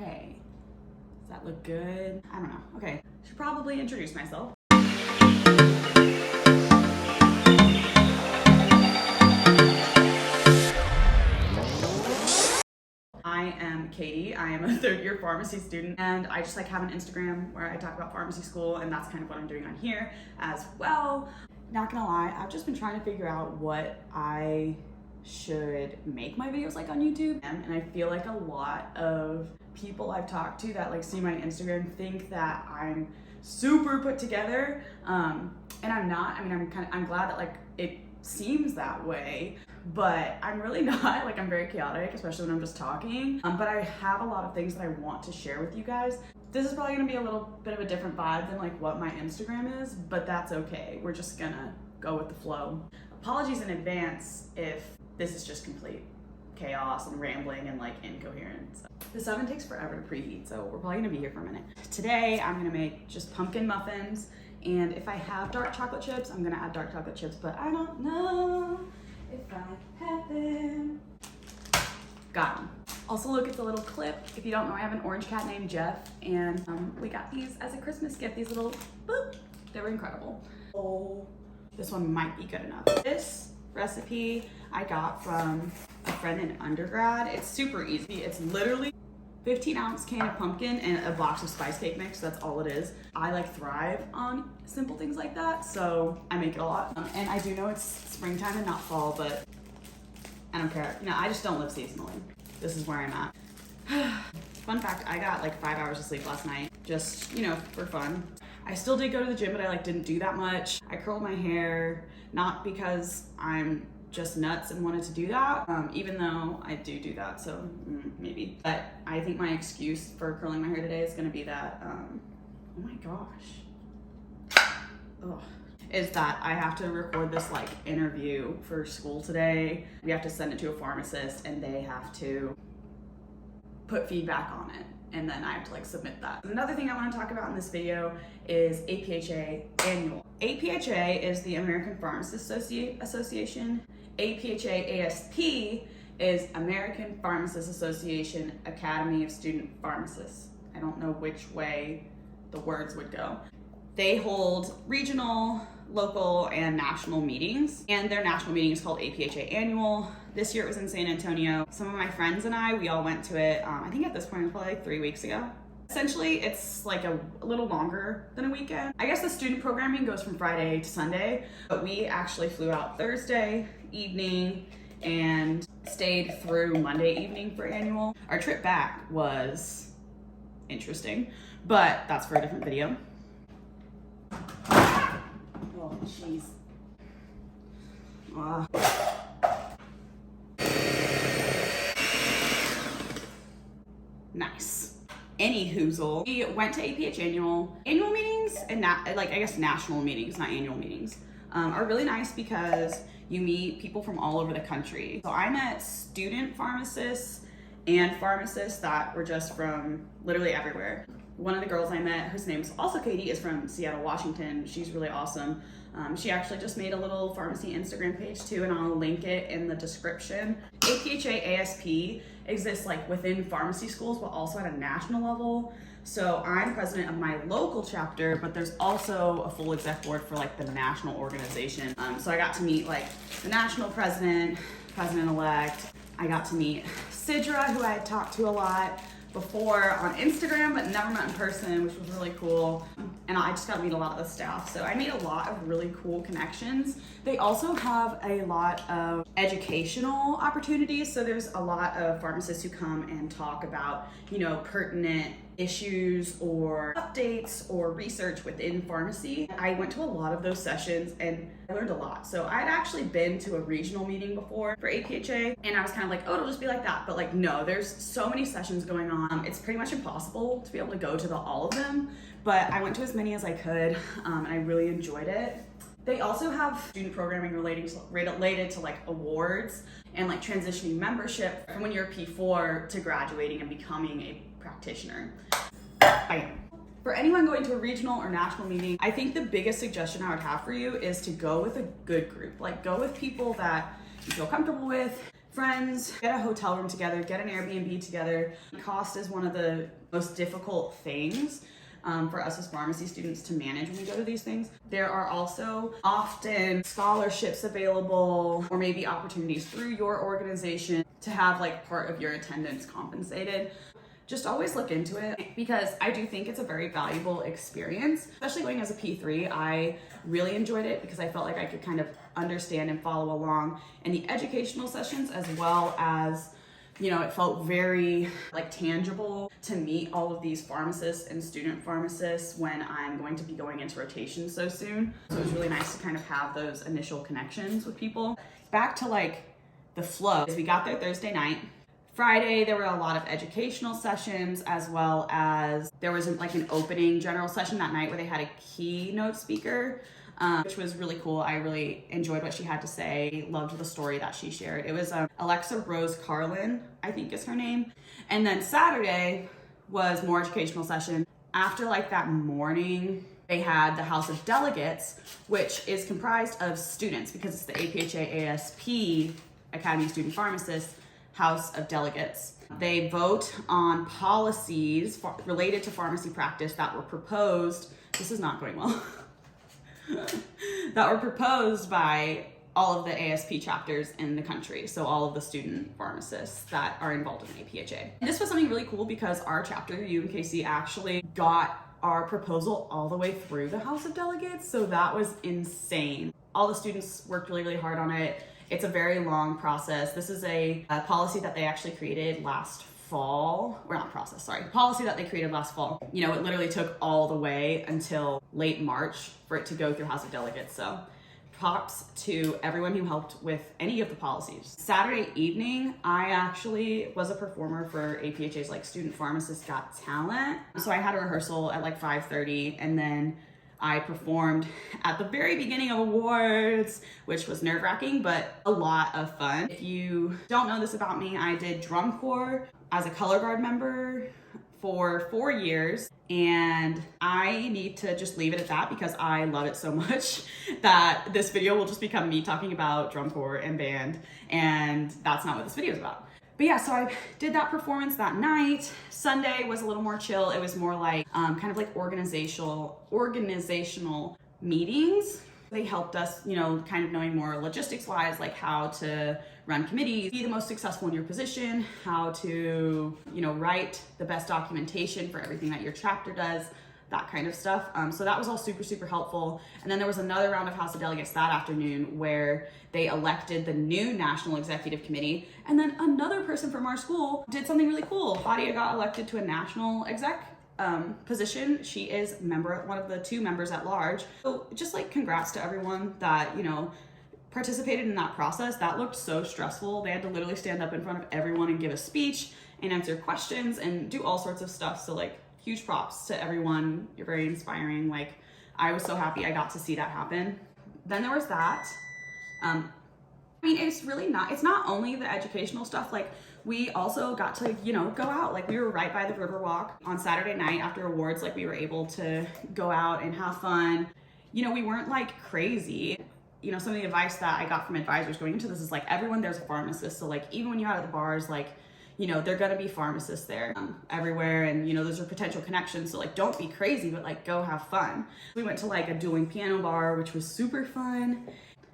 Okay. Does that look good? I don't know. Okay. Should probably introduce myself. I am Katie. I am a third-year pharmacy student, and I just have an Instagram where I talk about pharmacy school, and that's kind of what I'm doing on here as well. Not gonna lie, I've just been trying to figure out what I should make my videos like on YouTube, and I feel like a lot of people I've talked to that see my Instagram think that I'm super put together, and I'm not. I mean, I'm glad that it seems that way, but I'm really not. I'm very chaotic, especially when I'm just talking, but I have a lot of things that I want to share with you guys. This is probably gonna be a little bit of a different vibe than what my Instagram is, but that's okay. We're just gonna go with the flow. Apologies in advance if this is just complete chaos and rambling and incoherence. This oven takes forever to preheat, so we're probably gonna be here for a minute. Today, I'm gonna make just pumpkin muffins, and if I have dark chocolate chips, I'm gonna add dark chocolate chips, but I don't know if I have them. Got them. Also, look at the little clip. If you don't know, I have an orange cat named Jeff, and we got these as a Christmas gift, these little boop. They were incredible. Oh, this one might be good enough. This recipe I got from a friend in undergrad. It's super easy. It's literally 15-ounce can of pumpkin and a box of spice cake mix. That's all it is. I thrive on simple things like that, so I make it a lot. And I do know it's springtime and not fall, but I don't care. I just don't live seasonally. This is where I'm at. Fun fact, I got 5 hours of sleep last night, just, for fun. I still did go to the gym, but I didn't do that much. I curled my hair, not because I'm just nuts and wanted to do that, even though I do that, so maybe. But I think my excuse for curling my hair today is gonna be that, oh my gosh. Ugh. Is that I have to record this interview for school today. We have to send it to a pharmacist and they have to put feedback on it. And then I have to submit that. Another thing I want to talk about in this video is APhA Annual. APhA is the American Pharmacists Association. APhA-ASP is American Pharmacists Association Academy of Student Pharmacists. I don't know which way the words would go. They hold regional, local, and national meetings, and their national meeting is called APhA Annual. This year it was in San Antonio. Some of my friends and I, we all went to it. I think at this point it was probably 3 weeks ago. Essentially, it's a little longer than a weekend. I guess the student programming goes from Friday to Sunday, but we actually flew out Thursday evening and stayed through Monday evening for Annual. Our trip back was interesting, but that's for a different video. Oh, jeez. Nice. Any hoozle. We went to APhA Annual. Annual meetings and I guess national meetings, not annual meetings, are really nice because you meet people from all over the country. So I met student pharmacists and pharmacists that were just from literally everywhere. One of the girls I met, whose name's also Katie, is from Seattle, Washington. She's really awesome. She actually just made a little pharmacy Instagram page too, and I'll link it in the description. APhA-ASP exists within pharmacy schools, but also at a national level. So I'm president of my local chapter, but there's also a full exec board for the national organization. So I got to meet the national president, president-elect. I got to meet Sidra, who I had talked to a lot before on Instagram, but never met in person, which was really cool. And I just got to meet a lot of the staff. So I made a lot of really cool connections. They also have a lot of educational opportunities. So there's a lot of pharmacists who come and talk about, pertinent issues or updates or research within pharmacy. I went to a lot of those sessions and I learned a lot. So I'd actually been to a regional meeting before for APhA, and I was kind of oh, it'll just be like that. But no, there's so many sessions going on. It's pretty much impossible to be able to go to all of them, but I went to as many as I could, and I really enjoyed it. They also have student programming related to awards and transitioning membership from when you're a P4 to graduating and becoming a practitioner. For anyone going to a regional or national meeting, I think the biggest suggestion I would have for you is to go with a good group. Go with people that you feel comfortable with. friends, get a hotel room together, get an Airbnb together. Cost is one of the most difficult things for us as pharmacy students to manage when we go to these things. There are also often scholarships available or maybe opportunities through your organization to have like part of your attendance compensated. Just always look into it because I do think it's a very valuable experience, especially going as a P3. I really enjoyed it because I felt like I could kind of understand and follow along in the educational sessions, as well as, you know, it felt very like tangible to meet all of these pharmacists and student pharmacists when I'm going to be going into rotation so soon. So it was really nice to kind of have those initial connections with people. Back to like the flow, we got there Thursday night. Friday, there were a lot of educational sessions, as well as there was like an opening general session that night where they had a keynote speaker, which was really cool. I really enjoyed what she had to say, loved the story that she shared. It was Alexa Rose Carlin, I think is her name. And then Saturday was more educational session. After like that morning, they had the House of Delegates, which is comprised of students because it's the APhA-ASP Academy Student Pharmacists House of Delegates. They vote on policies related to pharmacy practice that were proposed. This is not going well. That were proposed by all of the ASP chapters in the country. So all of the student pharmacists that are involved in APHA. And this was something really cool because our chapter, UMKC, actually got our proposal all the way through the House of Delegates. So that was insane. All the students worked really, really hard on it. It's a very long process. This is a policy that they actually created last fall, or not process, sorry, policy that they created last fall. You know, it literally took all the way until late March for it to go through House of Delegates. So props to everyone who helped with any of the policies. Saturday evening, I actually was a performer for APHA's like Student Pharmacist Got Talent. So I had a rehearsal at like 5:30, and then I performed at the very beginning of awards, which was nerve-wracking, but a lot of fun. If you don't know this about me, I did drum corps as a color guard member for 4 years, and I need to just leave it at that because I love it so much that this video will just become me talking about drum corps and band, and that's not what this video is about. But yeah, so I did that performance that night. Sunday was a little more chill. It was more like kind of like organizational meetings. They helped us, you know, kind of knowing more logistics wise, like how to run committees, be the most successful in your position, how to, you know, write the best documentation for everything that your chapter does, that kind of stuff. So that was all super, super helpful. And then there was another round of House of Delegates that afternoon where they elected the new National Executive Committee. And then another person from our school did something really cool. Fadia got elected to a national exec position. She is one of the 2 members at large. So just like congrats to everyone that, you know, participated in that process. That looked so stressful. They had to literally stand up in front of everyone and give a speech and answer questions and do all sorts of stuff. So like, huge props to everyone. You're very inspiring. Like, I was so happy I got to see that happen. Then there was that. I mean, it's not only the educational stuff. Like, we also got to, you know, go out. Like, we were right by the Riverwalk on Saturday night after awards. Like, we were able to go out and have fun. You know, we weren't like crazy. You know, some of the advice that I got from advisors going into this is like, everyone there's a pharmacist. So like, even when you're out at the bars, like, you know, they're gonna be pharmacists there everywhere, and you know, those are potential connections. So like, don't be crazy, but like, go have fun. We went to like a dueling piano bar, which was super fun.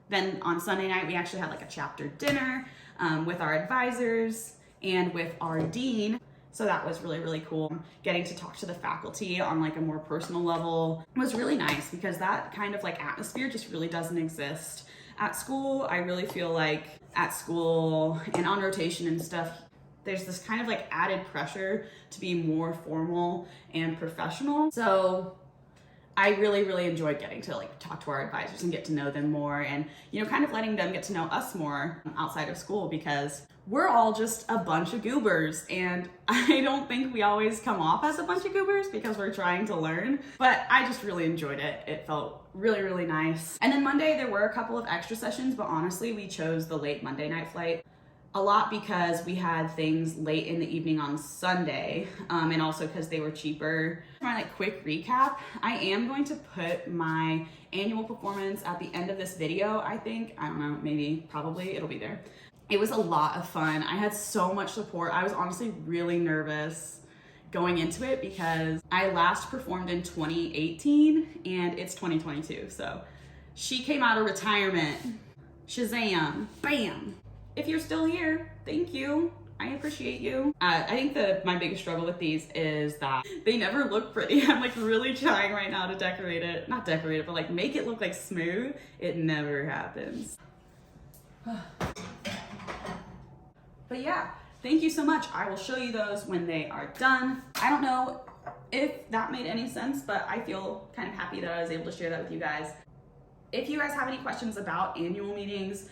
Then on Sunday night, we actually had like a chapter dinner with our advisors and with our dean. So that was really, really cool. Getting to talk to the faculty on like a more personal level was really nice because that kind of like atmosphere just really doesn't exist at school. I really feel like at school and on rotation and stuff, there's this kind of like added pressure to be more formal and professional. So I really, really enjoyed getting to like talk to our advisors and get to know them more, and, you know, kind of letting them get to know us more outside of school, because we're all just a bunch of goobers, and I don't think we always come off as a bunch of goobers because we're trying to learn, but I just really enjoyed it. It felt really, really nice. And then Monday, there were a couple of extra sessions, but honestly, we chose the late Monday night flight a lot because we had things late in the evening on Sunday, and also because they were cheaper. My like quick recap, I am going to put my annual performance at the end of this video, I think. I don't know, maybe, probably, it'll be there. It was a lot of fun. I had so much support. I was honestly really nervous going into it because I last performed in 2018 and it's 2022. So she came out of retirement. Shazam, bam. If you're still here, thank you. I appreciate you. I think my biggest struggle with these is that they never look pretty. I'm like really trying right now to decorate it. Not decorate it, but like make it look like smooth. It never happens. But yeah, thank you so much. I will show you those when they are done. I don't know if that made any sense, but I feel kind of happy that I was able to share that with you guys. If you guys have any questions about annual meetings,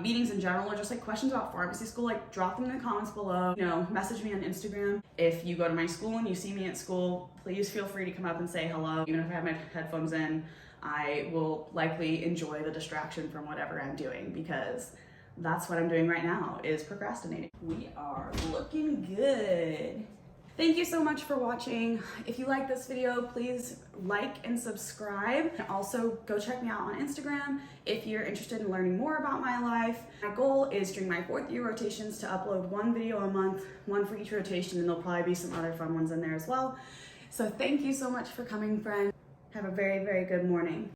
meetings in general, or just like questions about pharmacy school, like drop them in the comments below. You know, message me on Instagram. If you go to my school and you see me at school, please feel free to come up and say hello. Even if I have my headphones in, I will likely enjoy the distraction from whatever I'm doing because that's what I'm doing right now, is procrastinating. We are looking good. Thank you so much for watching. If you like this video, please like and subscribe. And also go check me out on Instagram if you're interested in learning more about my life. My goal is during my 4th year rotations to upload 1 video a month, 1 for each rotation, and there'll probably be some other fun ones in there as well. So thank you so much for coming, friend. Have a very, very good morning.